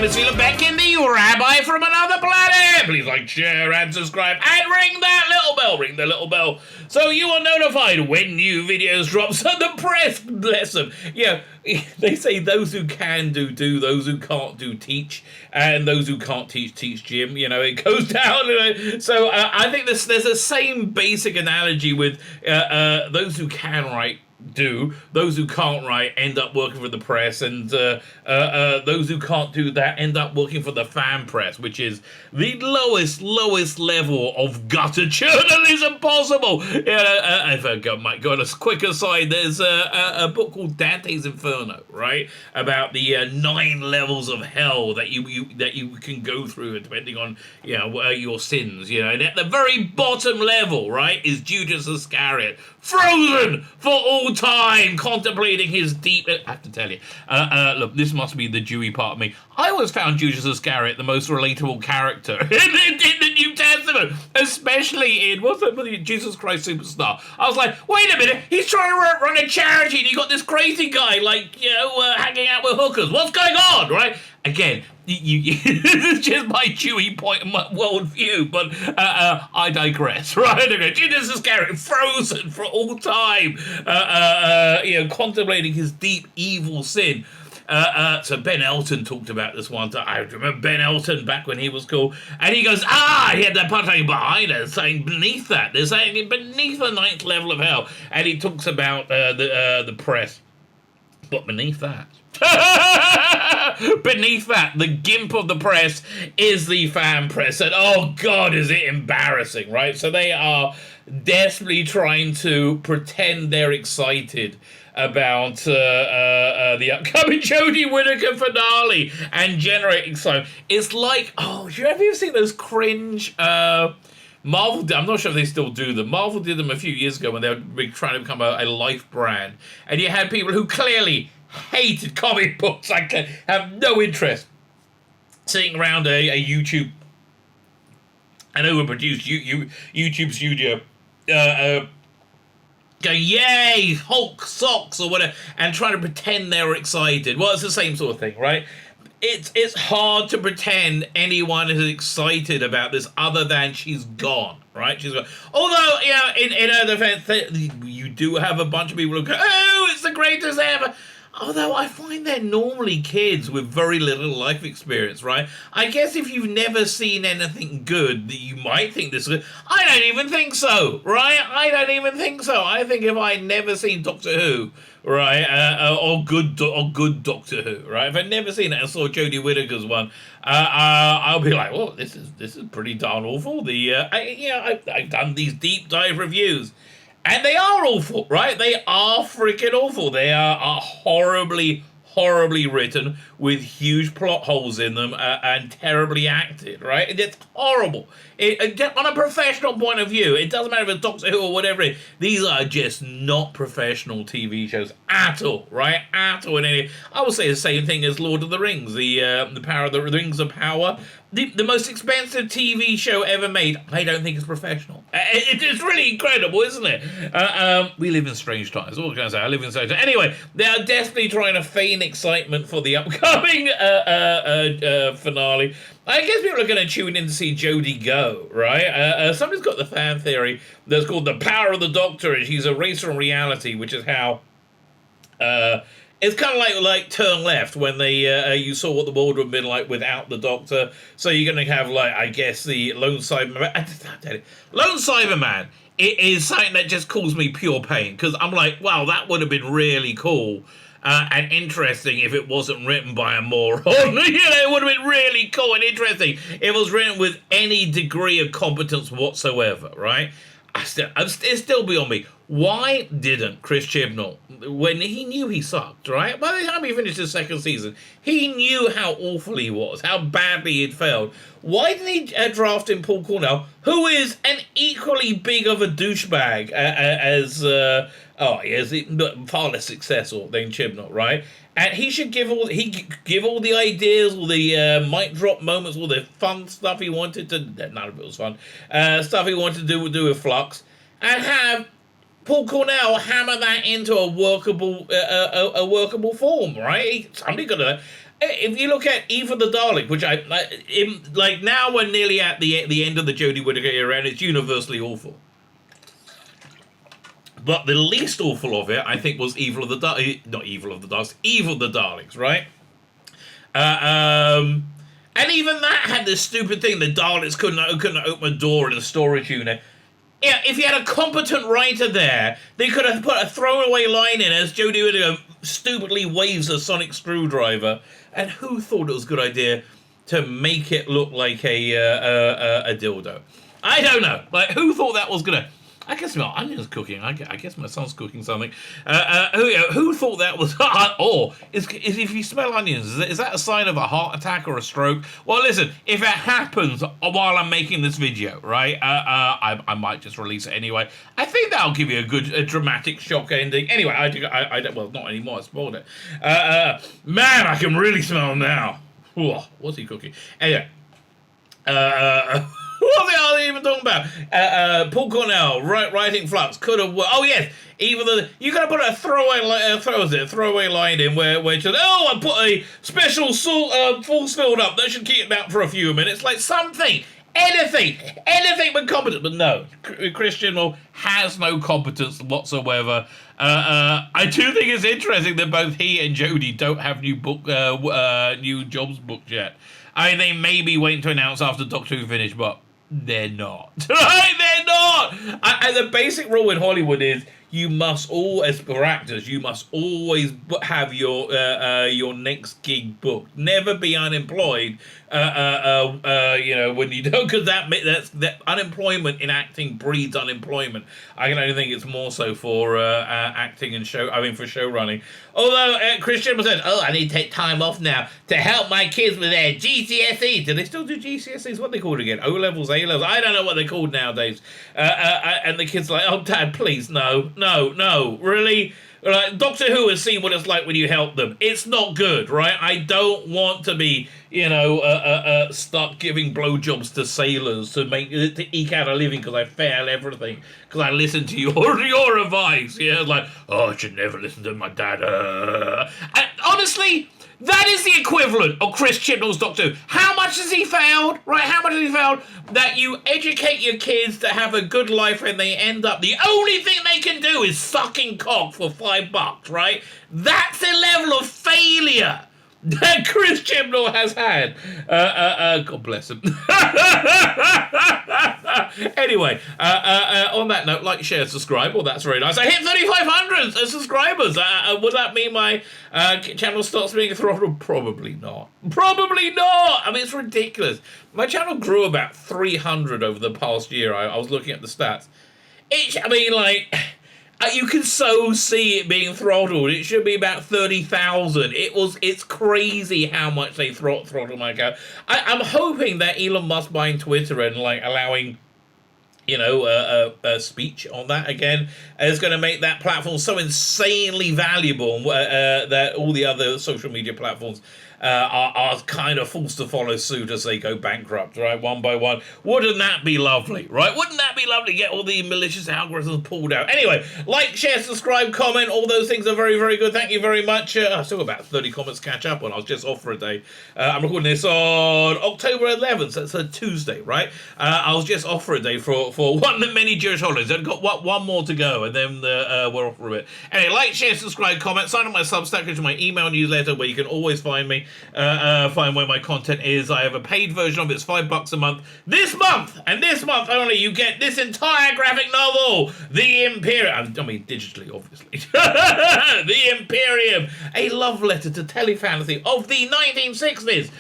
Tzvi Lebetkin, the Rabbi from another planet. Please like, share, and subscribe, and ring that little bell. Ring the little bell so you are notified when new videos drop. So the press, bless them. Yeah, they say those who can do, those who can't do, teach, and those who can't teach, Jim. You know, it goes down. So I think there's the same basic analogy with those who can write, do, those who can't write end up working for the press, and those who can't do that end up working for the fan press, which is the lowest level of gutter journalism possible. If I might go on a quick aside, there's a book called Dante's Inferno, right, about the 9 levels of hell that you can go through depending on your sins, and at the very bottom level, right, is Judas Iscariot, frozen for all time, contemplating his deep... I have to tell you, look, this must be the Jewy part of me. I always found Judas Iscariot the most relatable character in the New Testament, especially in, what's that movie, Jesus Christ Superstar. I was like, wait a minute, he's trying to run a charity, and you got this crazy guy, hanging out with hookers. What's going on, right? Again, this is just my Jewy point and my worldview, but I digress, right? Okay, Judas Iscariot, frozen for all time, contemplating his deep evil sin. So Ben Elton talked about this one time. I remember Ben Elton back when he was cool, and he goes, he had that punchline behind us saying beneath that, they're saying beneath the 9th level of hell, and he talks about the press, but beneath that. Beneath that, the gimp of the press is the fan press, and oh god, is it embarrassing, right? So they are desperately trying to pretend they're excited about the upcoming Jodie Whittaker finale and generate excitement. It's like, have you ever seen those cringe Marvel, I'm not sure if they still do them. Marvel did them a few years ago when they were trying to become a life brand, and you had people who clearly hated comic books, have no interest, sitting around a YouTube, an overproduced YouTube studio, going, yay, Hulk socks or whatever, and trying to pretend they were excited. Well, it's the same sort of thing, right? It's hard to pretend anyone is excited about this other than she's gone, right? She's gone. Although, in her defense, you do have a bunch of people who go, oh, it's the greatest ever. Although I find they're normally kids with very little life experience, right? I guess if you've never seen anything good, that you might think this is good. I don't even think so, right? I don't even think so. I think if I'd never seen Doctor Who, right, or good Doctor Who, right? If I'd never seen it and saw Jodie Whittaker's one, I'll be like, well, this is pretty darn awful. I've done these deep dive reviews. And they are awful, right? They are freaking awful. They are horribly written with huge plot holes in them and terribly acted, right? It's horrible. On a professional point of view, it doesn't matter if it's Doctor Who or whatever it is, these are just not professional TV shows at all, right? At all. I will say the same thing as Lord of the Rings, the Power of the Rings of Power. The most expensive TV show ever made, I don't think it's professional. It's really incredible, isn't it? We live in strange times. What can I say? I live in strange times. Anyway, they are definitely trying to feign excitement for the upcoming finale. I guess people are going to tune in to see Jodie go, right? Somebody's got the fan theory that's called the power of the Doctor, and she's a racer in reality, which is how... it's kind of like Turn Left, when they you saw what the world would have been like without the Doctor. So you're going to have, I guess, the Lone Cyberman. Lone Cyberman, it is something that just caused me pure pain, because I'm like, wow, that would have been really cool and interesting if it wasn't written by a moron. It would have been really cool and interesting if it was written with any degree of competence whatsoever, right? It's still beyond me. Why didn't Chris Chibnall, when he knew he sucked, right? By the time he finished his 2nd season, he knew how awful he was, how badly he'd failed. Why didn't he draft in Paul Cornell, who is an equally big of a douchebag he is far less successful than Chibnall, right? And he should give all the ideas, all the mic drop moments, all the fun stuff he wanted to. None of it was fun. Stuff he wanted to do with Flux, and have Paul Cornell hammer that into a workable form, right? Somebody gonna. If you look at Eva the Dalek, which like now we're nearly at the end of the Jodie Whittaker era, and it's universally awful. But the least awful of it, I think, was Evil of the Daleks, right? And even that had this stupid thing: the Daleks couldn't open a door in a storage unit. Yeah, if you had a competent writer there, they could have put a throwaway line in as Jodie Whittaker stupidly waves a sonic screwdriver. And who thought it was a good idea to make it look like a dildo? I don't know. Like, who thought that was gonna? I can smell onions cooking. I guess my son's cooking something. Who thought that was? Or is if you smell onions, is that a sign of a heart attack or a stroke? Well, listen, if it happens while I'm making this video, right, I might just release it anyway. I think that'll give you a dramatic shock ending. Anyway, I don't. Well, not anymore. I spoiled it. Man, I can really smell him now. Whoa, what's he cooking? Anyway. What the hell are they even talking about? Paul Cornell, writing Flux, could have. Oh yes, even you gotta put a throwaway line in where it says, "Oh, I put a special force field up that should keep it out for a few minutes." Like something, anything but competent. But no, Christian has no competence whatsoever. I do think it's interesting that both he and Jodie don't have new jobs booked yet. I mean, they may be waiting to announce after Doctor Who finished, but they're not. They're not! And the basic rule in Hollywood is you must always, for actors, you must always have your next gig booked. Never be unemployed, when you don't, because that unemployment in acting breeds unemployment. I can only think it's more so for acting and for show running. Although Christian said, I need to take time off now to help my kids with their GCSEs. Do they still do GCSEs? What are they called again? O-levels, A-levels? I don't know what they're called nowadays. And the kids are like, oh, Dad, please, no, really? Like, Doctor Who has seen what it's like when you help them. It's not good, right? I don't want to be, stuck giving blowjobs to sailors to eke out a living because I fail everything. Because I listen to your advice. Yeah, like, I should never listen to my dad. And honestly, that is the equivalent of Chris Chibnall's Doctor Who. How much has he failed? Right, how much has he failed? That you educate your kids to have a good life and they end up, the only thing they can do is sucking cock for $5, right? That's the level of failure that Chris Chibnall has had. God bless him. Anyway, on that note, like, share, subscribe. Well, that's very nice. I hit 3,500 subscribers. Would that mean my channel starts being throttled? Probably not. I mean, it's ridiculous. My channel grew about 300 over the past year. I was looking at the stats. You can so see it being throttled. It should be about 30,000. It's crazy how much they throttle my account. I'm hoping that Elon Musk buying Twitter and allowing speech on that again is going to make that platform so insanely valuable that all the other social media platforms are kind of forced to follow suit as they go bankrupt, right, one by one. Wouldn't that be lovely, right? Wouldn't that be lovely to get all the malicious algorithms pulled out? Anyway, like, share, subscribe, comment, all those things are very, very good. Thank you very much. I still got about 30 comments to catch up on. I was just off for a day. I'm recording this on October 11th, so it's a Tuesday, right? I was just off for a day for one of the many Jewish holidays. I've got one more to go, and then we're off for a bit. Anyway, like, share, subscribe, comment, sign up my Substack, which is my email newsletter where you can always find me. Find where my content is. I have a paid version of it. It's $5 a month. This month, and this month only, you get this entire graphic novel, The Imperium. I mean, digitally, obviously. The Imperium, a love letter to telefantasy of the 1960s.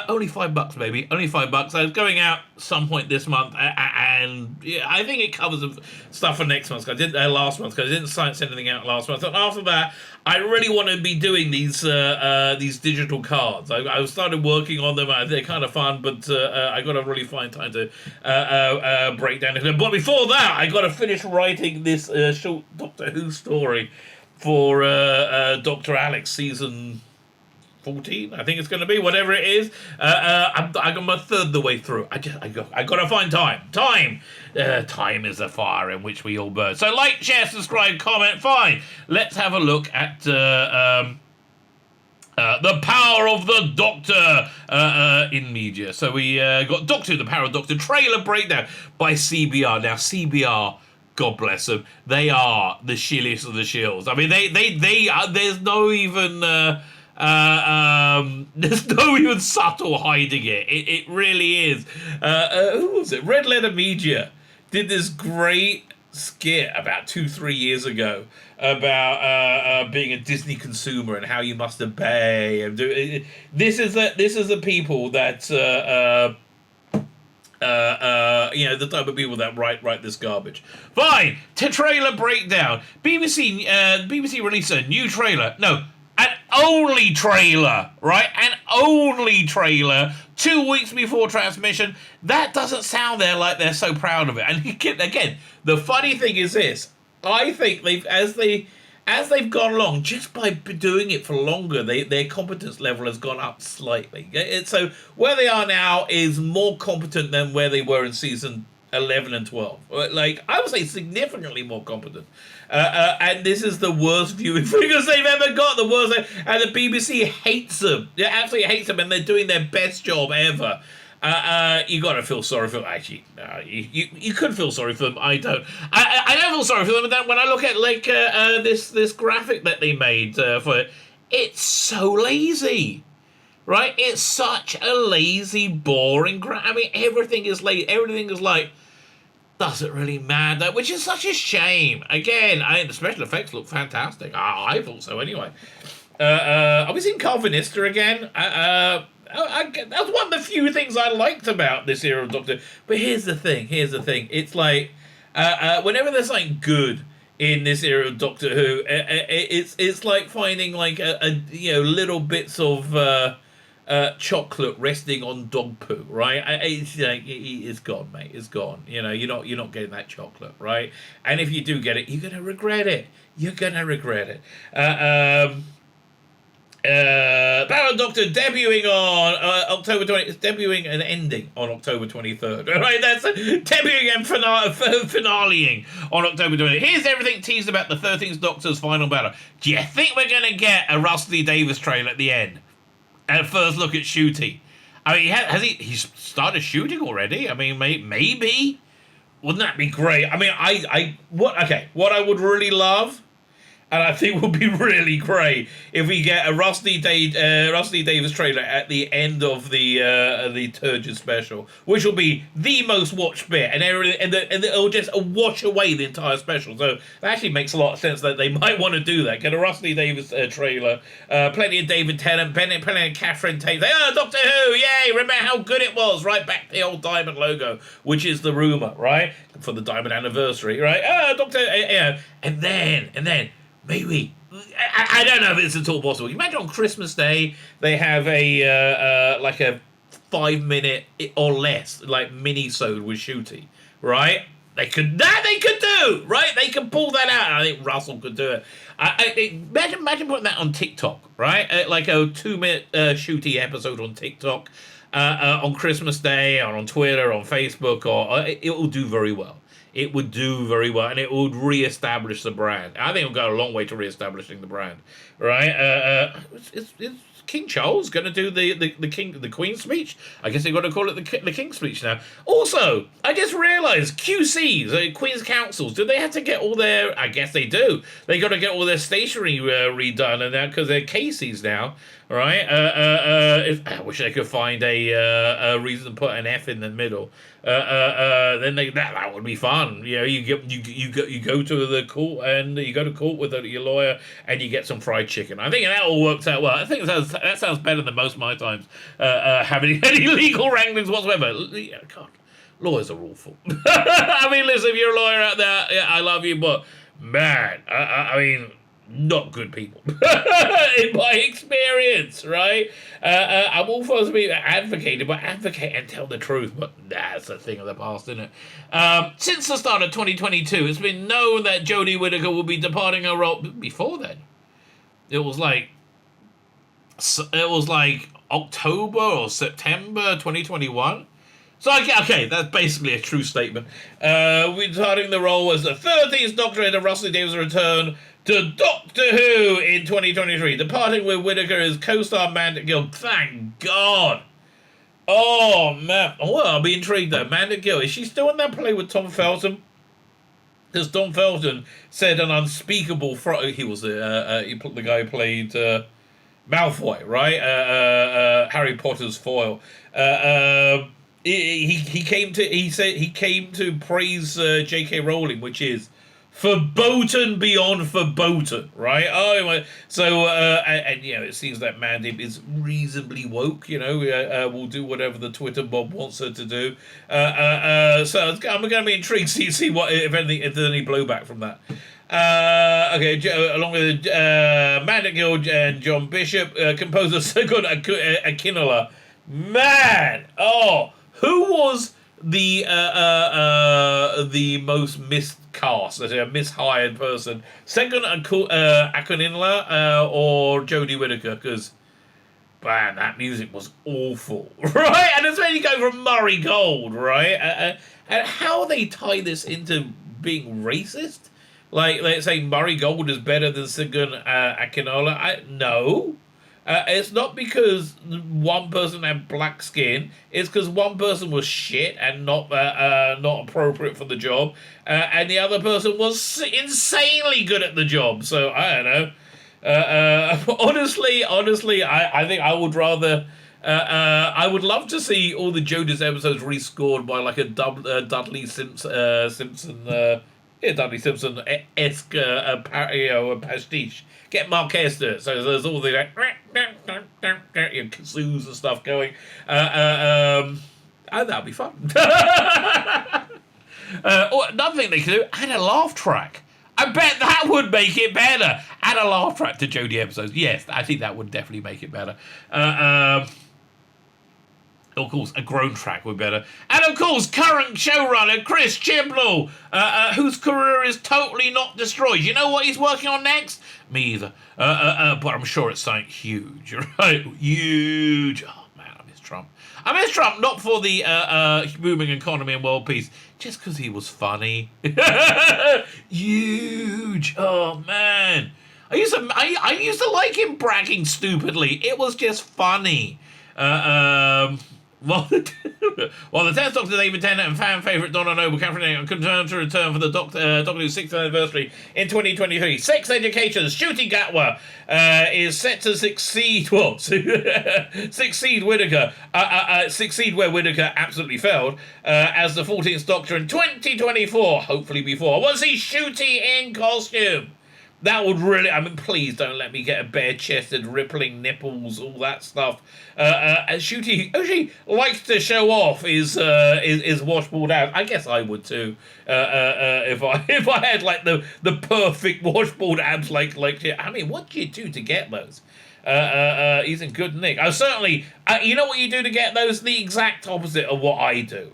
Only $5, baby. Only $5. So it's going out some point this month, and yeah, I think it covers stuff for next month. I did last month because I didn't send anything out last month. And after that, I really want to be doing these digital cards. I started working on them. They're kind of fun, but I got to really find time to break down it. But before that, I got to finish writing this short Doctor Who story for Dr. Alex season 14, I think it's going to be, whatever it is. I'm a third the way through. I got to find time. Time is a fire in which we all burn. So like, share, subscribe, comment. Fine. Let's have a look at the Power of the Doctor in media. So we got Doctor, the Power of the Doctor trailer breakdown by CBR. Now CBR, God bless them, they are the shilliest of the shills. I mean, they are, there's no even subtle hiding it. It really is. Who was it? Red Letter Media did this great skit about 2-3 years ago about being a Disney consumer and how you must obey and do. This is the people that the type of people that write this garbage. Fine. Trailer breakdown. BBC released a new trailer. No, an only trailer, right? An only trailer 2 weeks before transmission. That doesn't sound like they're so proud of it. And again, the funny thing is this. I think as they've gone along, just by doing it for longer, their competence level has gone up slightly. So where they are now is more competent than where they were in season 11 and 12. Like, I would say significantly more competent. And this is the worst viewing figures they've ever got. The worst. And the BBC hates them. They absolutely hates them, and they're doing their best job ever. You gotta feel sorry for them. Actually, you could feel sorry for them. I don't. I don't feel sorry for them. But when I look at this graphic that they made for it, it's so lazy, right? It's such a lazy, boring I mean, everything is lazy. Everything is doesn't really matter, which is such a shame. Again, the special effects look fantastic. I thought so anyway. Are we seeing Calvinista again? That's one of the few things I liked about this era of Doctor. But here's the thing. It's whenever there's something good in this era of Doctor Who, it's like finding little bits of chocolate resting on dog poo, right? It's gone, mate. It's gone. You're not getting that chocolate, right? And if you do get it, you're gonna regret it. Power Doctor debuting on October 20th. It's debuting and ending on October 23rd. Right, that's debuting and finaleing on October 20th. Here's everything teased about the 13th Doctor's final battle. Do you think we're going to get a Rusty Davies trailer at the end? And first look at shooting. I mean, has he started shooting already? I mean, maybe. Wouldn't that be great? I mean, what I would really love, and I think would be really great, if we get a Rusty Davies trailer at the end of the Turgid special, which will be the most watched bit, and it'll just wash away the entire special. So that actually makes a lot of sense that they might want to do that. Get a Rusty Davies trailer, plenty of David Tennant, plenty of Catherine Tate. Doctor Who, yay! Remember how good it was, right? Back to the old diamond logo, which is the rumor, right, for the diamond anniversary, right? Doctor, and then. Maybe. I don't know if it's at all possible. You imagine on Christmas Day, they have a 5-minute or less, mini-sode with Shooty, right? They could do, right? They could pull that out. I think Russell could do it. Imagine putting that on TikTok, right? Like a 2-minute Shooty episode on TikTok on Christmas Day, or on Twitter, on Facebook, or it will do very well. It would do very well, and it would re-establish the brand. I think it'll go a long way to re-establishing the brand, right? Is King Charles going to do the Queen speech? I guess they've got to call it the King speech now. Also, I just realised QCs, Queen's Councils, do they have to get all their? I guess they do. They got to get all their stationery redone, and that because they're Casey's now, right? I wish they could find a reason to put an F in the middle. Then that would be fun. You go to the court, and you go to court with your lawyer, and you get some fried chicken. I think that all works out well. I think that sounds better than most of my times having any legal wranglings whatsoever. God, lawyers are awful. I mean, listen, if you're a lawyer out there, I love you, but man, I mean, not good people in my experience, right? I'm all supposed to be advocated, but advocate and tell the truth, but that's a thing of the past, isn't it? Since the start of 2022, it's been known that Jodie Whittaker will be departing her role. Before then, it was it was like October or September 2021. So, okay, that's basically a true statement. Regarding the role as the 13th Doctor in the Russell Davies return to Doctor Who in 2023, departing with Whittaker as co-star Amanda Gill. Thank God. Oh, man. Well, I'll be intrigued, though. Amanda Gill, is she still in that play with Tom Felton? Because Tom Felton said an unspeakable... he was the guy who played Malfoy, right? Harry Potter's foil. He came to praise J.K. Rowling, which is verboten beyond verboten, right? Oh my! So and you know, it seems that Mandy is reasonably woke. You know, will do whatever the Twitter mob wants her to do. So I'm going to be intrigued to see what if there's any blowback from that. Okay, along with Amanda Gill and John Bishop, composer Sigurd Akinola. Man, who was the most miscast, a mishired person? Second, Akinola or Jodie Whittaker? Because, man, that music was awful, right? And it's when you go from Murray Gold, right? And how they tie this into being racist? Like, let's say Murray Gold is better than Sigurd Akinola. No. It's not because one person had black skin. It's because one person was shit and not appropriate for the job, and the other person was insanely good at the job. So I don't know. Honestly, I think I would rather. I would love to see all the Jodie's episodes rescored by like a Dudley Simpson. Dudley Simpson-esque a pastiche. Get Mark Hester, so there's all the like kazoos and stuff going. That'll be fun. Another thing they could do, add a laugh track. I bet that would make it better. Add a laugh track to Jodie episodes. Yes, I think that would definitely make it better. Of course, a groan track would be better. And of course, current showrunner Chris Chibnall, whose career is totally not destroyed. You know what he's working on next? Me either. But I'm sure it's something huge, right? Huge. Oh, man, I miss Trump. I miss Trump not for the booming economy and world peace, just because he was funny. Huge. Oh, man. I used to like him bragging stupidly. It was just funny. Well, the 10th Doctor David Tennant and fan favourite Donna Noble confirmed to return for the Doctor Who's 6th anniversary in 2023. Sex Education, Ncuti Gatwa is set to succeed Whittaker, succeed where Whittaker absolutely failed, as the 14th Doctor in 2024, hopefully before. I want to see Ncuti in costume. That would really, I mean, please don't let me get a bare-chested, rippling nipples, all that stuff. And Ncuti actually likes to show off his washboard abs. I guess I would too, if I had like the perfect washboard abs like. I mean, what do you do to get those? He's in good nick. Certainly, you know what you do to get those? The exact opposite of what I do.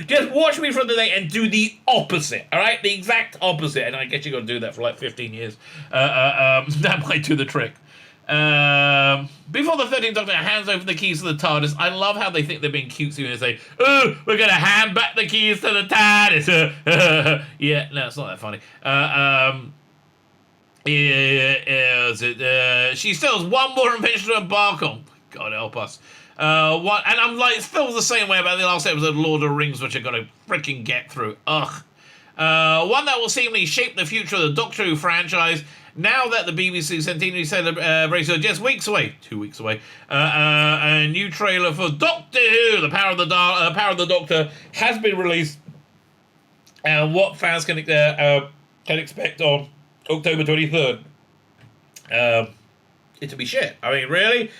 Just watch me from the day and do the opposite, all right? The exact opposite. And I guess you got to do that for like 15 years. That might do the trick. Before the 13th Doctor hands over the keys to the TARDIS, I love how they think they're being cutesy when they say, "Oh, we're going to hand back the keys to the TARDIS." Yeah, no, it's not that funny. She still has one more invention to embark on. God help us. And I'm like, it feels the same way about the last episode of Lord of the Rings, which I've got to freaking get through. Ugh. One that will seemingly shape the future of the Doctor Who franchise. Now that the BBC centenary celebration is just weeks away, 2 weeks away, a new trailer for Doctor Who, The Power of the Doctor, has been released. And what fans can expect on October 23rd. It'll be shit. I mean, really?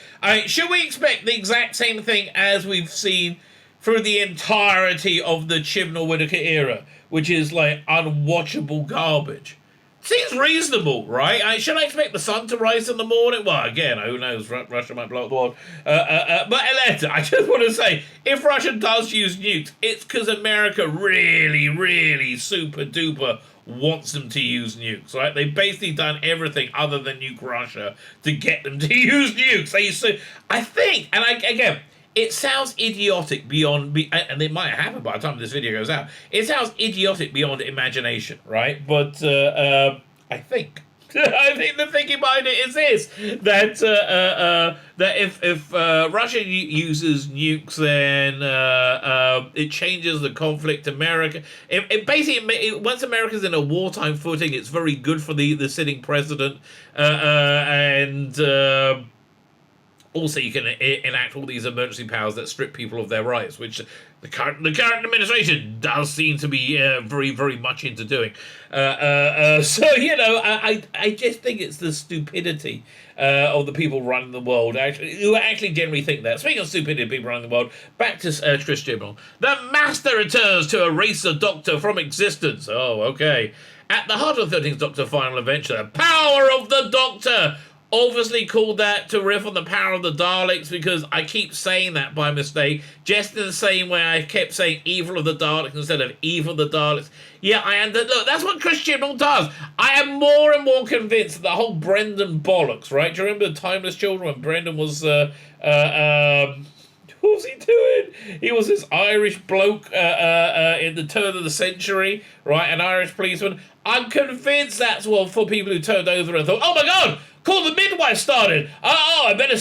Should we expect the exact same thing as we've seen through the entirety of the Chibnall-Whittaker era, which is like unwatchable garbage? Seems reasonable, right? Should I expect the sun to rise in the morning? Well, again, who knows? Russia might blow up the world. But Aletta, I just want to say, if Russia does use nukes, it's because America really, really super duper wants them to use nukes, right? They've basically done everything other than nuke Russia to get them to use nukes. I think, and again, it sounds idiotic beyond, and it might happen by the time this video goes out. It sounds idiotic beyond imagination, right? But I think I think the thinking behind it is this: that that if Russia uses nukes, then it changes the conflict. America, it basically, once America's in a wartime footing, it's very good for the sitting president, and also you can enact all these emergency powers that strip people of their rights, which the current administration does seem to be very, very much into doing. So, you know, I just think it's the stupidity of the people running the world who actually generally think that. Speaking of stupidity, people running the world, back to Tzvi Lebetkin. The master returns to erase the Doctor from existence. Oh, okay. At the heart of the 13th Doctor final adventure, the power of the Doctor. Obviously called that to riff on the power of the Daleks, because I keep saying that by mistake, just in the same way I kept saying evil of the Daleks instead of evil of the Daleks. Yeah, look, that's what Chris Chibnall does. I am more and more convinced that the whole Brendan bollocks, right? Do you remember the Timeless Children when Brendan was, what was he doing? He was this Irish bloke in the turn of the century, right? An Irish policeman. I'm convinced that's what for people who turned over and thought, oh my God, Call the Midwife started. Oh, I better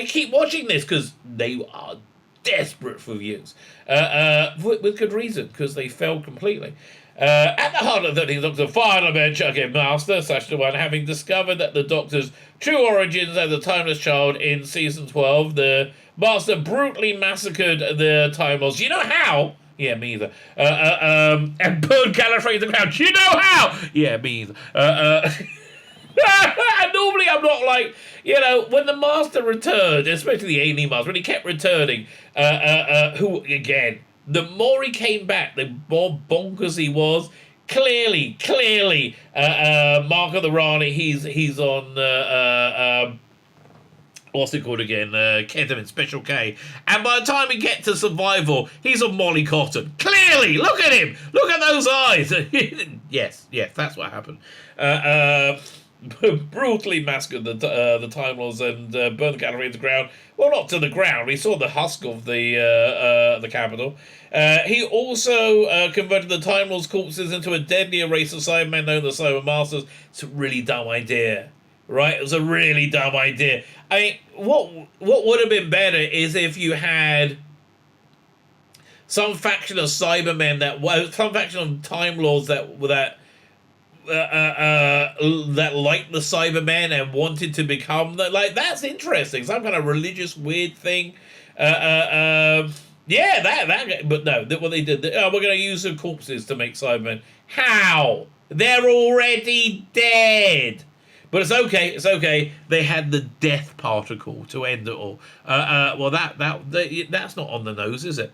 keep watching this, because they are desperate for views. With good reason, because they failed completely. At the heart of the 13th Doctor final adventure, again, Master, Sash the One, having discovered that the Doctor's true origins as a timeless child in season 12, the Master brutally massacred the Time Lords. You know how? Yeah, me either. And burned Gallifrey to the ground. You know how? Yeah, me either. And normally I'm not like, you know, when the Master returned, especially the A&E Master, when he kept returning, who, again, the more he came back, the more bonkers he was. Clearly, Mark of the Rani, he's on, what's it called again? Ketamine, Special K. And by the time we get to Survival, he's on Molly Cotton. Clearly, look at him. Look at those eyes. yes, that's what happened. Brutally massacred the Time Lords and burned the gallery to the ground. Well, not to the ground. We saw the husk of the capital. He also converted the Time Lords' corpses into a deadlier race of Cybermen known as the Cyber Masters. It's a really dumb idea, right? It was a really dumb idea. I mean, what would have been better is if you had some faction of Cybermen some faction of Time Lords that liked the Cybermen and wanted to become that's interesting. Some kind of religious weird thing. But no, what they did, we're going to use the corpses to make Cybermen. How? They're already dead. But it's okay. They had the death particle to end it all. Well, that's not on the nose, is it?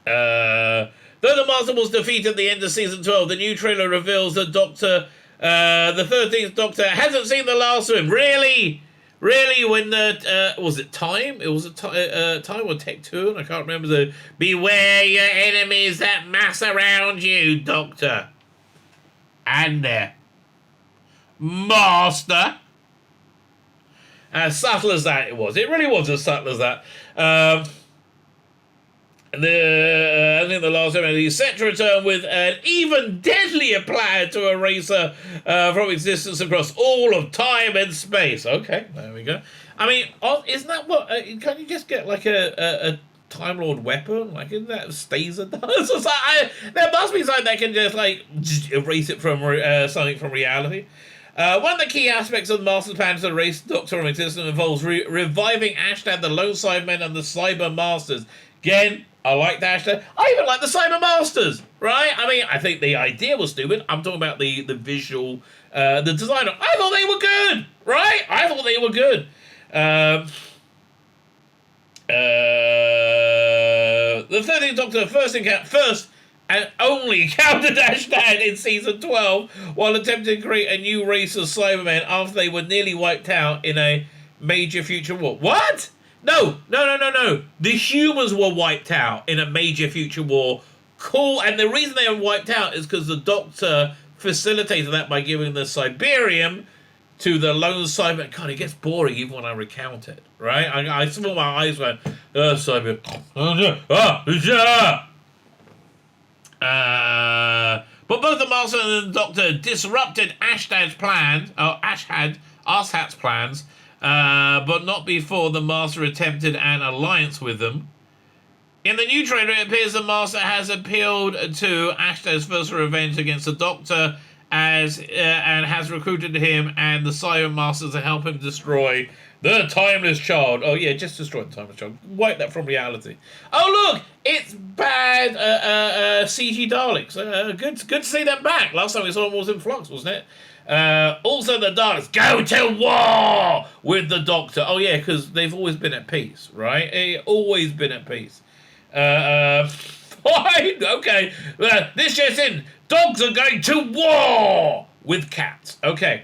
Though the Master was defeated at the end of season 12, the new trailer reveals the Doctor, the 13th Doctor, hasn't seen the last of him. Really? When was it Time? It was Time or Tech2? I can't remember the. Beware your enemies that mass around you, Doctor. And there. Master. As subtle as that it was. It really was as subtle as that. I think the last time he's set to return with an even deadlier plan to erase her from existence across all of time and space. Okay, there we go. I mean, isn't that what? Can't you just get like a Time Lord weapon? Like, isn't that Staser does? Or something? There must be something that can just erase it from something from reality. One of the key aspects of the Master's plan to erase the Doctor from existence involves reviving Ashtad, the Lone Cybermen, and the Cyber Masters. Again, I like Ashtad. I even like the Cyber Masters, right? I mean, I think the idea was stupid. I'm talking about the visual, the design. I thought they were good, right? I thought they were good. The 13th Doctor first and only encountered Ashtad in season 12 while attempting to create a new race of Cybermen after they were nearly wiped out in a major future war. What? No. The humans were wiped out in a major future war Cool. And the reason they were wiped out is because the Doctor facilitated that by giving the Cyberium to the lone Cyber. God, it gets boring even when I recount it, right? I saw my eyes went, Cyber. But both the Master and the Doctor disrupted Ashtad's plans, Arshat's plans, but not before the Master attempted an alliance with them. In the new trailer, it appears the Master has appealed to Ashtad's first revenge against the Doctor and has recruited him and the Siren Master to help him destroy the Timeless Child. Oh yeah, just destroy the Timeless Child. Wipe that from reality. Oh look, it's bad CG Daleks. Good to see them back. Last time we saw them was in Flux, wasn't it? Also the Daleks go to war with the Doctor. Oh yeah, because they've always been at peace, right? Always been at peace. Fine, okay. This just in. Dogs are going to war with cats. Okay.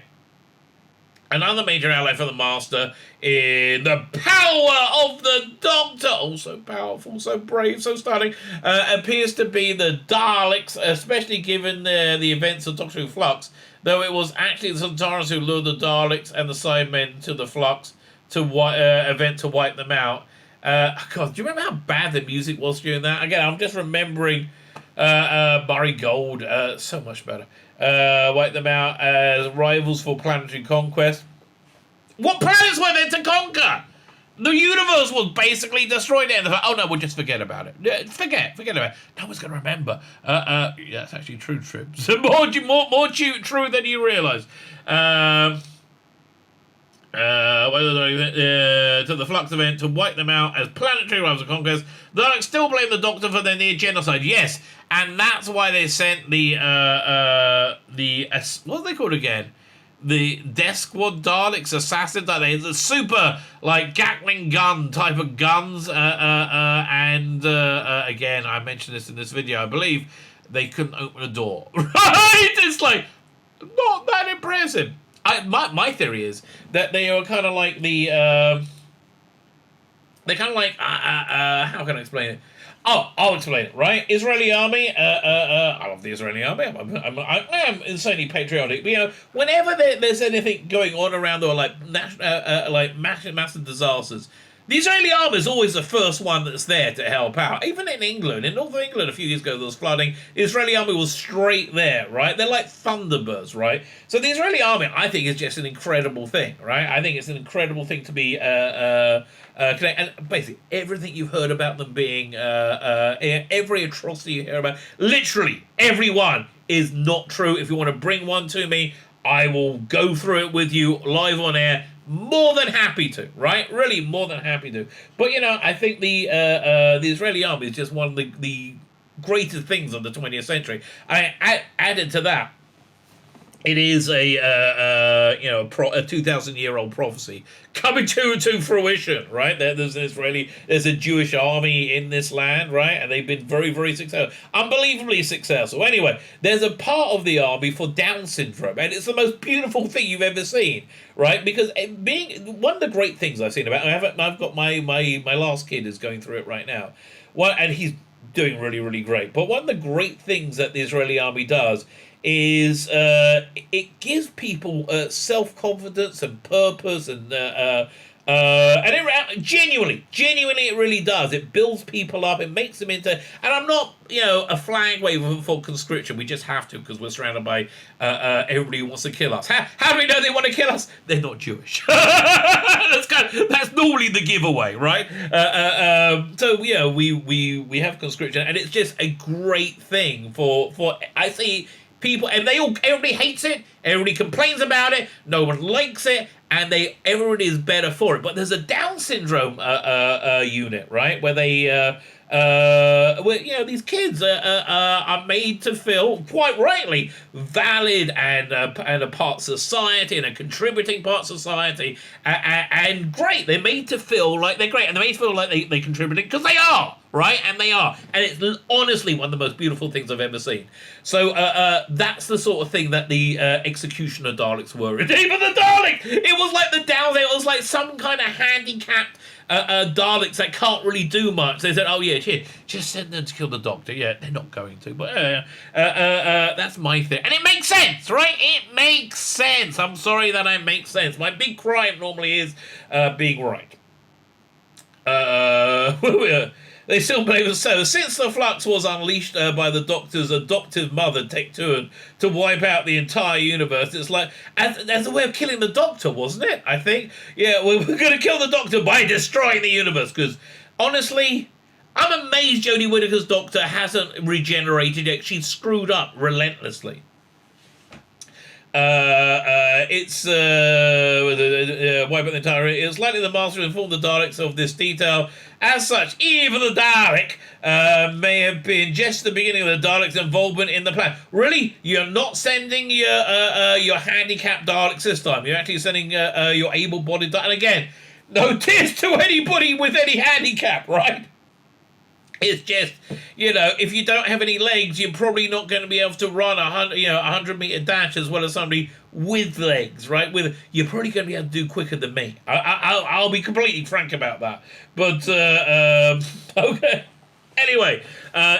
Another major ally for the Master in the power of the Doctor. Oh, so powerful, so brave, so stunning. Appears to be the Daleks, especially given the events of Doctor Who Flux. Though it was actually the Centaurus who lured the Daleks and the Cybermen to the Flux event to wipe them out. God, do you remember how bad the music was during that? Again, I'm just remembering Murray Gold, so much better. Wipe them out as rivals for planetary conquest. What planets were there to conquer? The universe was basically destroyed. Oh no, we'll just forget about it. Forget about it. No one's going to remember. Yeah, that's actually true. So more true than you realise. To the Flux event to wipe them out as planetary rivals of conquest. The Daleks still blame the Doctor for their near genocide. Yes, and that's why they sent the what are they called again? The Death Squad Daleks, Assassin Daleks, the super like Gatling gun type of guns. And again, I mentioned this in this video. I believe they couldn't open a door. Right? It's like not that impressive. My theory is that they are kind of like they're kind of like how can I explain it? Oh, I'll explain it, right? Israeli army, I love the Israeli army. I am insanely patriotic. But, you know, whenever there's anything going on around or like massive disasters, the Israeli army is always the first one that's there to help out. Even in England, in Northern England a few years ago there was flooding, the Israeli army was straight there, right? They're like Thunderbirds, right? So the Israeli army, I think, is just an incredible thing, right? I think it's an incredible thing to be and basically everything you've heard about them being, every atrocity you hear about, literally everyone is not true. If you want to bring one to me, I will go through it with you live on air. More than happy to, right? Really, more than happy to. But, you know, I think the Israeli army is just one of the greatest things of the 20th century. Added to that, it is a 2,000-year-old prophecy coming to fruition, right? There's a Jewish army in this land, right? And they've been very, very successful, unbelievably successful. Anyway, there's a part of the army for Down syndrome, and it's the most beautiful thing you've ever seen, right? Because being one of the great things I've seen about, I've got my last kid is going through it right now, and he's doing really, really great. But one of the great things that the Israeli army does is it gives people self-confidence and purpose and it genuinely it really does. It builds people up. It makes them into, and I'm not a flag waver for conscription. We just have to because we're surrounded by everybody who wants to kill us. How do we know they want to kill us? They're not Jewish. That's normally the giveaway, right? So we have conscription, and it's just a great thing for I see people, and everybody hates it, everybody complains about it, no one likes it, and everybody is better for it. But there's a Down syndrome unit, right, where they these kids are made to feel, quite rightly, valid and a part of society and a contributing part of society, and great. They're made to feel like they're great, and they're made to feel like they contributing because they are. Right? And they are. And it's honestly one of the most beautiful things I've ever seen. So that's the sort of thing that the executioner Daleks were. And even the Daleks It was like the Daleks. It was like some kind of handicapped Daleks that can't really do much. They said, "Oh yeah, here, just send them to kill the Doctor." Yeah, they're not going to, but that's my thing, and it makes sense, right? It makes sense. I'm sorry that I make sense. My big crime normally is being right. They still blame us. So, since the flux was unleashed by the Doctor's adoptive mother, Tectuan, to wipe out the entire universe, it's like, as a way of killing the Doctor, wasn't it? I think. Yeah, we're going to kill the Doctor by destroying the universe, because, honestly, I'm amazed Jodie Whittaker's Doctor hasn't regenerated yet. She's screwed up relentlessly. It's wipe out the entire. It's likely the Master informed the Daleks of this detail. As such, even the Dalek may have been just the beginning of the Daleks' involvement in the plan. Really, you're not sending your handicapped Daleks this time. You're actually sending your able-bodied Daleks. And again, no tears to anybody with any handicap, right? It's just, if you don't have any legs, you're probably not going to be able to run a 100-meter dash as well as somebody with legs, right? You're probably going to be able to do quicker than me. I'll be completely frank about that. But okay. Anyway,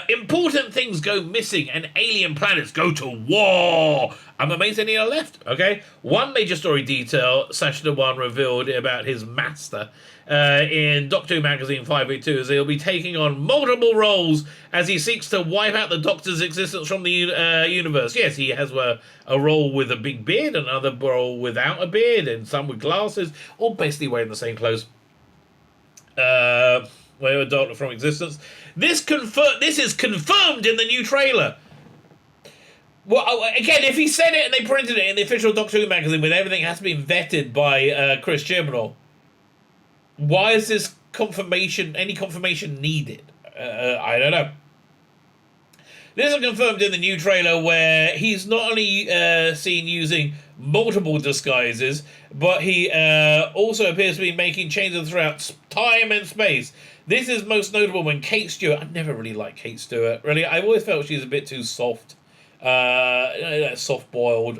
important things go missing and alien planets go to war. I'm amazed any are left, okay? One major story detail, Saturday One revealed about his master in Doctor Who Magazine 582 is he'll be taking on multiple roles as he seeks to wipe out the Doctor's existence from the universe. Yes, he has a role with a big beard, another role without a beard, and some with glasses, all basically wearing the same clothes. Where a Doctor from existence. This is confirmed in the new trailer. Well, again, if he said it and they printed it in the official Doctor Who magazine with everything has to be vetted by Chris Chibnall, why is this any confirmation needed? I don't know. This is confirmed in the new trailer where he's not only seen using multiple disguises, but he also appears to be making changes throughout time and space. This is most notable when Kate Stewart... I never really liked Kate Stewart, really. I always felt she's a bit too soft. Soft-boiled.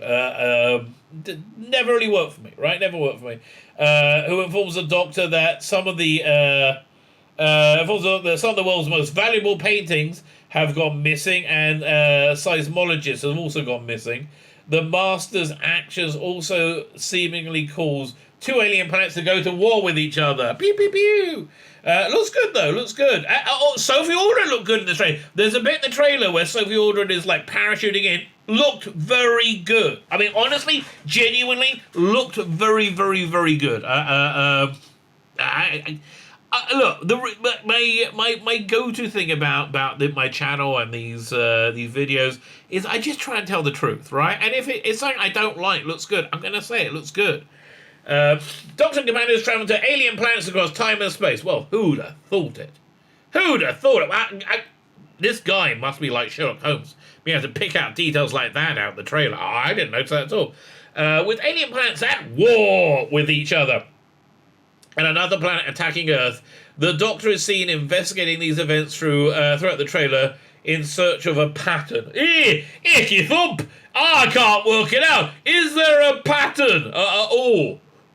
Never really worked for me, right? Never worked for me. Who informs the Doctor that some of the world's most valuable paintings have gone missing, and seismologists have also gone missing. The Master's actions also seemingly cause two alien planets to go to war with each other. Pew, pew, pew. Looks good, though. Looks good. Sophie Aldred looked good in the trailer. There's a bit in the trailer where Sophie Aldred is, like, parachuting in. Looked very good. I mean, honestly, genuinely, looked very, very, very good. Look, my go-to thing about my channel and these videos is I just try and tell the truth, right? And if it's something I don't like, looks good, I'm going to say it looks good. Doctor and Commanders travel to alien planets across time and space. Well, who'd have thought it? Who'd have thought it? This guy must be like Sherlock Holmes. We have to pick out details like that out of the trailer. Oh, I didn't notice that at all. With alien planets at war with each other and another planet attacking Earth, the Doctor is seen investigating these events throughout the trailer in search of a pattern. Icky thump! I can't work it out. Is there a pattern?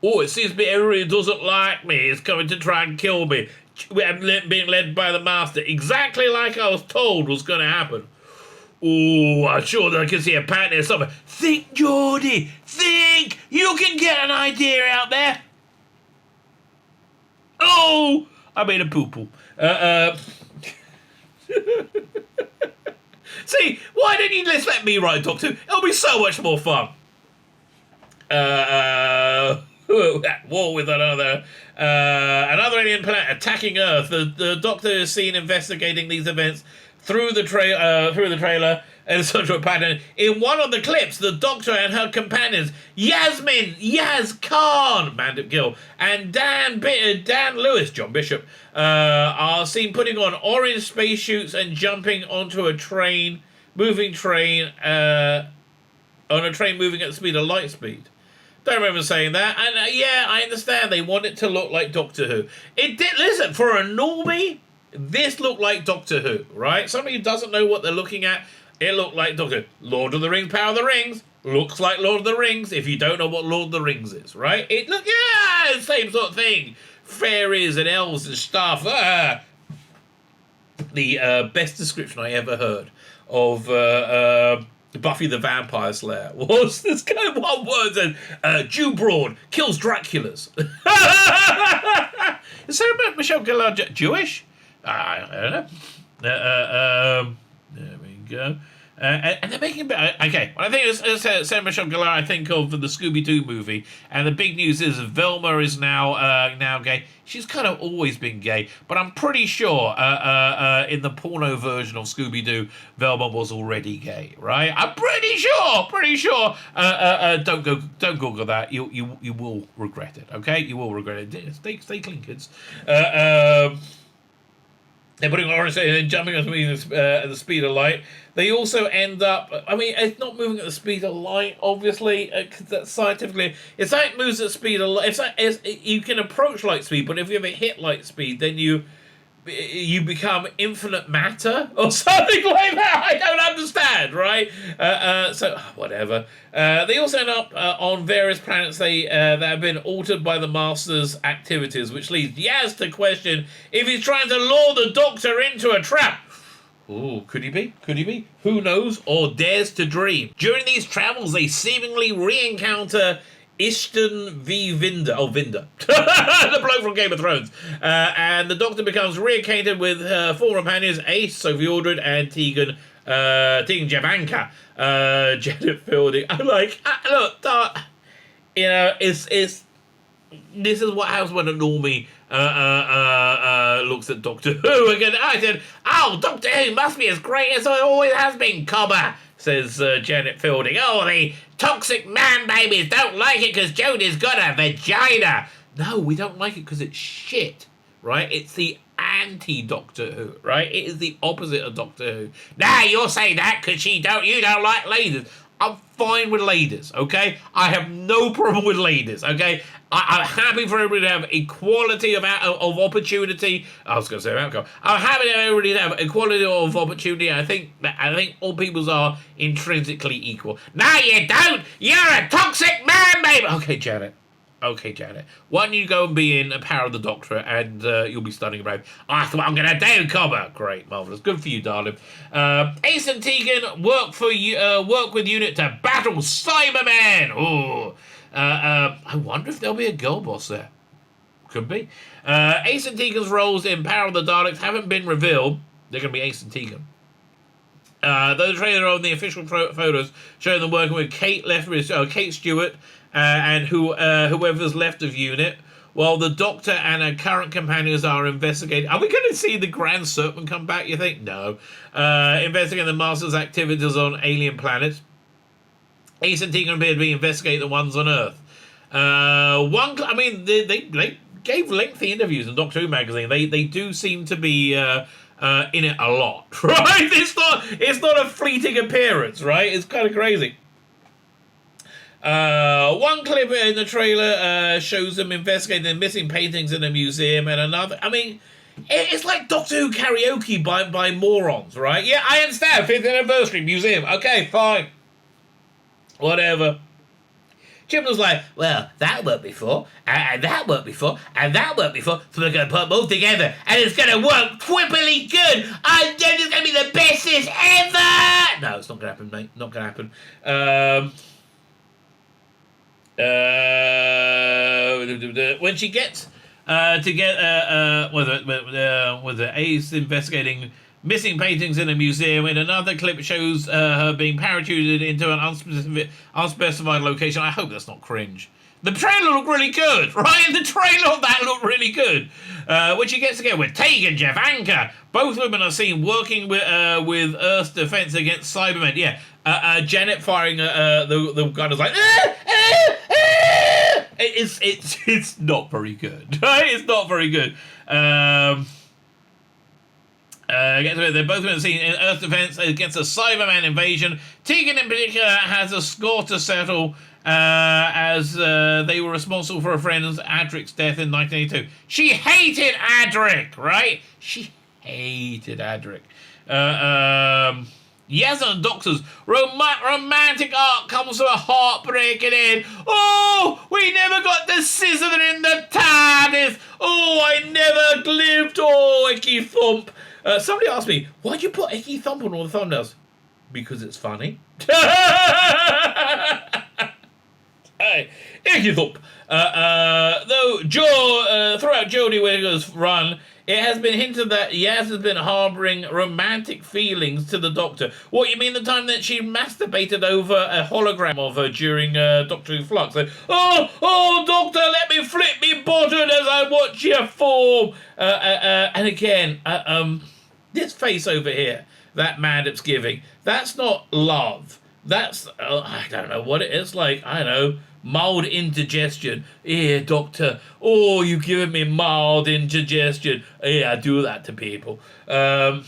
It seems to be everybody who doesn't like me is coming to try and kill me. I'm being led by the Master, exactly like I was told was going to happen. I'm sure that I can see a pattern here somewhere. Think, Jodie! Think! You can get an idea out there! Oh! I made a poo-poo. See, why didn't you just let me write Doctor Who? It'll be so much more fun. At war with another alien planet attacking Earth. The Doctor is seen investigating these events through the trailer and such a pattern. In one of the clips, the Doctor and her companions, Yaz Khan, Mandip Gill, and Dan Lewis, John Bishop, are seen putting on orange spacesuits and jumping onto a moving train at the speed of light speed. Don't remember saying that. And I understand they want it to look like Doctor Who. It did. Listen, for a normie, this looked like Doctor Who, right? Somebody who doesn't know what they're looking at, it looked like Doctor Who. Lord of the Rings, Power of the Rings, Looks like Lord of the Rings if you don't know what Lord of the Rings is, right? Same sort of thing. Fairies and elves and stuff. The best description I ever heard of Buffy the Vampire Slayer was this kind of one word and Jew broad kills Draculas. Is Sarah Michelle Gellar Jewish? I don't know. There we go. And they're making okay. Well, I think it's Sarah Michelle Gellar. I think of the Scooby-Doo movie, and the big news is Velma is now gay. She's kind of always been gay, but I'm pretty sure in the porno version of Scooby-Doo, Velma was already gay, right? I'm pretty sure. Don't Google that. You will regret it. Okay, you will regret it. Stay clean, kids. They're putting orange and jumping at the speed of light. They also end up, I mean, it's not moving at the speed of light, obviously, because that's scientifically, if that moves at the speed of light, you can approach light speed, but if you ever hit light speed, then you become infinite matter or something like that. I don't understand, right? So whatever. They also end up on various planets that have been altered by the Master's activities, which leads Yaz to question if he's trying to lure the Doctor into a trap. Ooh, could he be? Could he be? Who knows? Or dares to dream. During these travels, they seemingly re-encounter Ishton v. Vinder. Oh, Vinder. The bloke from Game of Thrones. And the Doctor becomes reacquainted with her former companions, Ace, Sophie Aldred, and Tegan Javanka. Janet Fielding. I'm like, look, you know, this is what happens when a normie looks at Doctor Who again. I said, oh, Doctor Who must be as great as it always has been, Cobber, says Janet Fielding. Oh, the toxic man babies don't like it because Jodie's got a vagina. No, we don't like it because it's shit, right? It's the anti-Doctor Who, right? It is the opposite of Doctor Who. Nah, you're saying that because you don't like ladies. I'm fine with ladies, okay? I have no problem with ladies, okay? I'm happy for everybody to have equality of opportunity. I was going to say outcome. I'm happy for everybody to have equality of opportunity. I think all peoples are intrinsically equal. No, you don't. You're a toxic man, baby. Okay, Janet. Why don't you go and be in A Power of the Doctor, and you'll be stunning brave. Oh, that's what I'm going to do, Cobber. Great, marvellous. Good for you, darling. Ace and Tegan work with Unit to battle Cybermen. Ooh. I wonder if there'll be a girl boss there. Could be. Ace and Tegan's roles in Power of the Daleks haven't been revealed. They're going to be Ace and Tegan. Though the trailer on the official photos showing them working with Kate Stewart, and whoever's left of Unit, while the Doctor and her current companions are investigating. Are we going to see the Grand Serpent come back, you think? No. Investigating the Master's activities on alien planets. Ace and Tegan appear to be investigating the ones on Earth. They gave lengthy interviews in Doctor Who magazine. They do seem to be in it a lot, right? It's not a fleeting appearance, right? It's kind of crazy. One clip in the trailer shows them investigating the missing paintings in a museum, and another. I mean, it's like Doctor Who karaoke by morons, right? Yeah, I understand. 5th anniversary museum. Okay, fine. Whatever. Jim was like, well, that worked before, and that worked before, and that worked before, so we're going to put them all together, and it's going to work quippily good, and then it's going to be the bestest ever! No, it's not going to happen, mate. Not going to happen. When she gets with Ace investigating missing paintings in a museum, in another clip shows her being parachuted into an unspecified location. I hope that's not cringe. The trailer looked really good, right? The trailer of that looked really good. When she gets together with Tegan Javanka, both women are seen working with Earth's defense against Cybermen. Yeah, Janet firing the gun is like. It's not very good. Right? It's not very good. They're both been seen in Earth defense against a Cyberman invasion. Tegan, in particular, has a score to settle as they were responsible for her friend Adric's death in 1982. She hated Adric, right? She hated Adric. Yes, and the Doctor's romantic arc comes to a heartbreaking end. Oh, we never got the scissor in the TARDIS. Oh, I never lived. Oh, Icky Thump. Somebody asked me, why'd you put Icky Thump on all the thumbnails? Because it's funny. Hey, Icky Thump. Though throughout Jodie Whittaker's run, it has been hinted that Yaz has been harbouring romantic feelings to the Doctor. What, you mean the time that she masturbated over a hologram of her during Doctor Who Flux? Like, oh, Doctor, let me flip me bottom as I watch your form. And again, this face over here that Mandip's giving, that's not love. That's, I don't know what it is, like, I don't know, mild indigestion. Here, Doctor. Oh, you've given me mild indigestion. Yeah, I do that to people. It's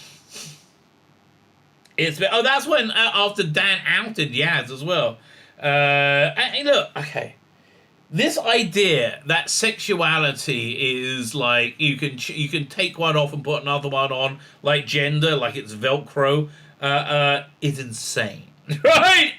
been, that's when after Dan outed Yaz as well. And look, okay, this idea that sexuality is like you can take one off and put another one on, like gender, like it's Velcro, is insane, right?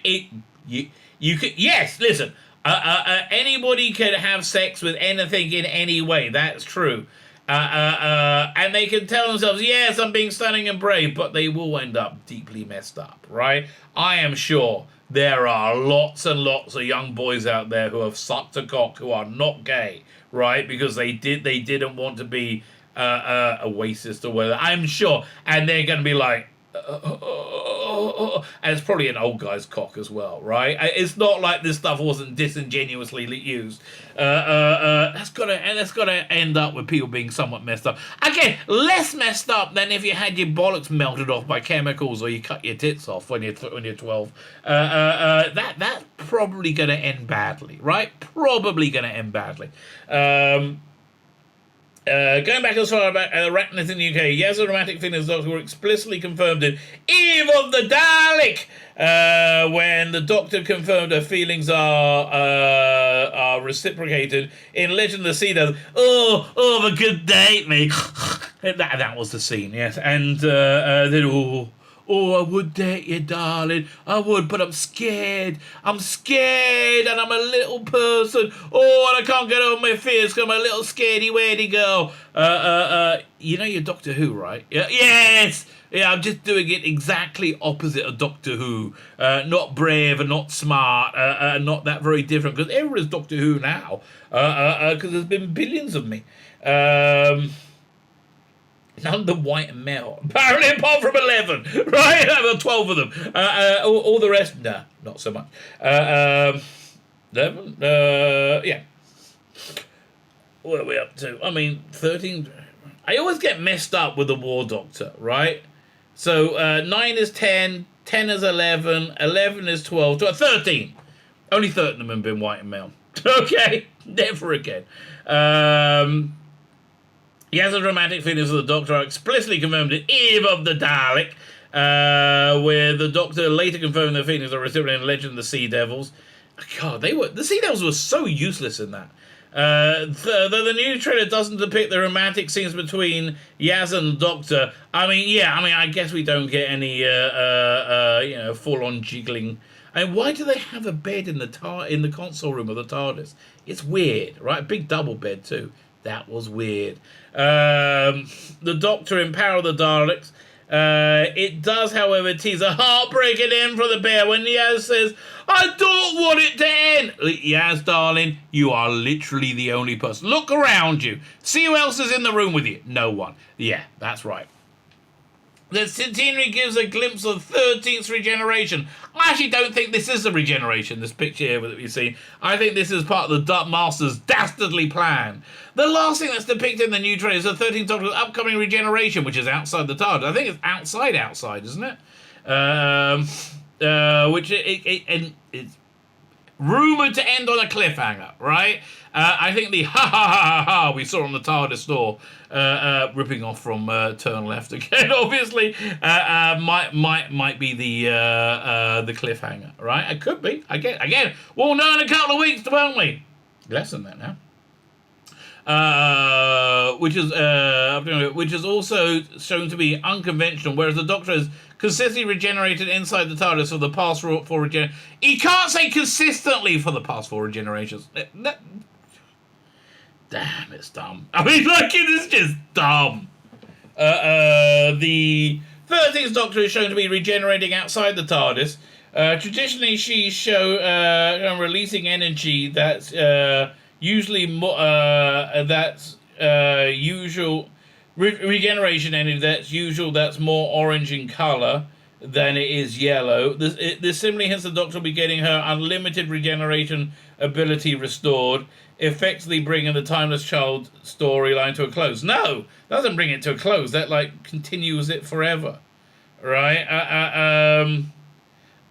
You could, yes, listen. Anybody can have sex with anything in any way. That's true. And they can tell themselves, yes, I'm being stunning and brave, but they will end up deeply messed up, right? I am sure there are lots and lots of young boys out there who have sucked a cock who are not gay, right? Because they didn't want to be a racist or whatever. I'm sure. And they're going to be like, and it's probably an old guy's cock as well, right? It's not like this stuff wasn't disingenuously used. That's gotta end up with people being somewhat messed up. Again, less messed up than if you had your bollocks melted off by chemicals or you cut your tits off when you're 12. That's probably gonna end badly, right? Probably gonna end badly. Going back as far back, Arachnids in the UK, Yaz's romantic feelings Doctor were explicitly confirmed in Eve of the Dalek, when the Doctor confirmed her feelings are reciprocated. In Legend of the Sea Devils, have a good date, mate. that was the scene, yes. And then, I would date you, darling. I would, but I'm scared. I'm scared, and I'm a little person. Oh, and I can't get over my fears because I'm a little scaredy-weirdy girl. You know you're Doctor Who, right? Yeah, yes! Yeah, I'm just doing it exactly opposite of Doctor Who. Not brave and not smart, and not that very different, because everyone's Doctor Who now, because there's been billions of me. None of them white and male. Apparently, apart from 11. Right? There were 12 of them. All the rest, nah, not so much. 11? Yeah. What are we up to? I mean, 13. I always get messed up with the War Doctor, right? So, 9 is 10, 10 is 11, 11 is 12, 13. Only 13 of them have been white and male. Okay? Never again. Yaz's romantic feelings for the Doctor are explicitly confirmed in Eve of the Dalek, where the Doctor later confirmed their feelings are reciprocated in Legend of the Sea Devils. God, the Sea Devils were so useless in that. Though the new trailer doesn't depict the romantic scenes between Yaz and the Doctor, I guess we don't get any, full-on jiggling. I mean, why do they have a bed in the console room of the TARDIS? It's weird, right? A big double bed too. That was weird. The Doctor in Power of the Daleks. It does, however, tease a heartbreaking end for the bear when Yaz says, I don't want it to end. Yaz, darling, you are literally the only person. Look around you. See who else is in the room with you. No one. Yeah, that's right. The centenary gives a glimpse of 13th regeneration. I actually don't think this is a regeneration, this picture here that we've seen. I think this is part of the Dark Master's dastardly plan. The last thing that's depicted in the new trailer is the 13th Doctor's upcoming regeneration, which is outside the TARDIS. I think it's outside, isn't it? Which it's rumoured to end on a cliffhanger, right? I think the ha we saw on the TARDIS door, ripping off from Turn Left again, obviously, might be the cliffhanger, right? It could be. Again, we'll know in a couple of weeks, won't we? Less than that now. which is also shown to be unconventional, whereas the Doctor has consistently regenerated inside the TARDIS for the past four regenerations. He can't say consistently for the past four regenerations. Damn, it's dumb. I mean, like, it is just dumb. The 13th Doctor is shown to be regenerating outside the TARDIS. Traditionally, she releasing energy that's usually usual regeneration energy that's more orange in color than it is yellow. This simply hints the Doctor will be getting her unlimited regeneration ability restored, effectively bringing the Timeless Child storyline to a close. No, doesn't bring it to a close. That continues it forever, right?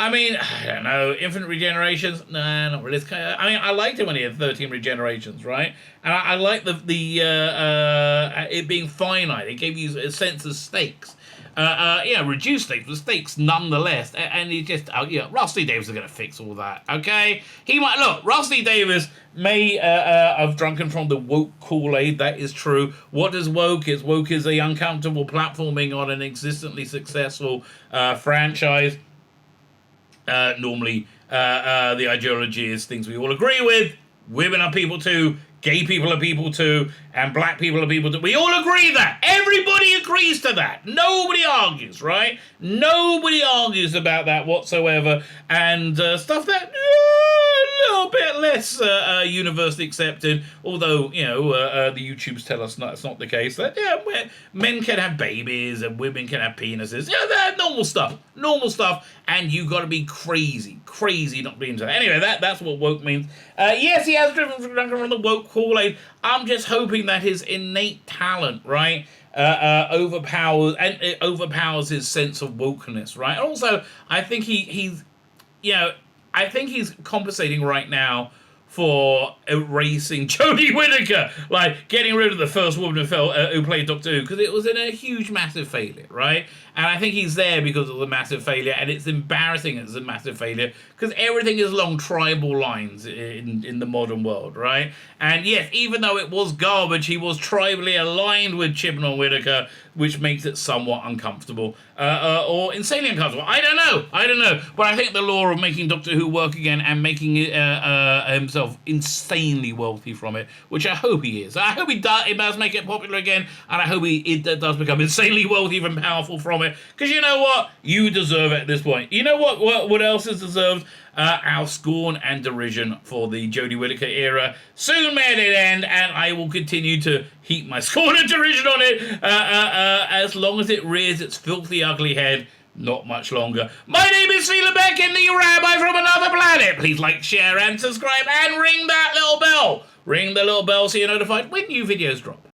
I mean, I don't know. Infinite regenerations? Nah, not really. I mean, I liked it when he had 13 regenerations, right? And I like it being finite. It gave you a sense of stakes. Reduced stakes, but stakes nonetheless. And he just, Rusty Davis is going to fix all that, okay? Rusty Davis may have drunken from the woke Kool-Aid, that is true. What is woke? Woke is the uncomfortable platforming on an existently successful franchise. Normally, the ideology is things we all agree with. Women are people too. Gay people are people too. And black people are people too. We all agree that. Everybody agrees to that. Nobody argues, right? Nobody argues about that whatsoever. And stuff that a little bit less universally accepted. Although, the YouTubes tell us that's not the case. That, men can have babies and women can have penises. Yeah, that's normal stuff. Normal stuff. And you got to be crazy not to be into that. Anyway, that's what woke means. Yes, he has drunken from the woke Kool-Aid. I'm just hoping that his innate talent, right, overpowers his sense of wokeness, right? And also, I think he's compensating right now for erasing Jodie Whittaker, like getting rid of the first woman who played Doctor Who, because it was in a huge, massive failure, right? And I think he's there because of the massive failure, and it's embarrassing it's a massive failure, because everything is along tribal lines in the modern world, right? And yes, even though it was garbage, he was tribally aligned with Chibnall Whittaker, which makes it somewhat uncomfortable, or insanely uncomfortable. I don't know. But I think the law of making Doctor Who work again and making himself insanely wealthy from it, which I hope he is. I hope he does make it popular again, and I hope it does become insanely wealthy and powerful from it. Because you know what? You deserve it at this point. You know what else is deserved? Our scorn and derision for the Jodie Whittaker era. Soon may it end, and I will continue to heap my scorn and derision on it as long as it rears its filthy, ugly head. Not much longer. My name is Tzvi Lebetkin, the Rabbi from another planet. Please like, share, and subscribe, and ring that little bell. Ring the little bell so you're notified when new videos drop.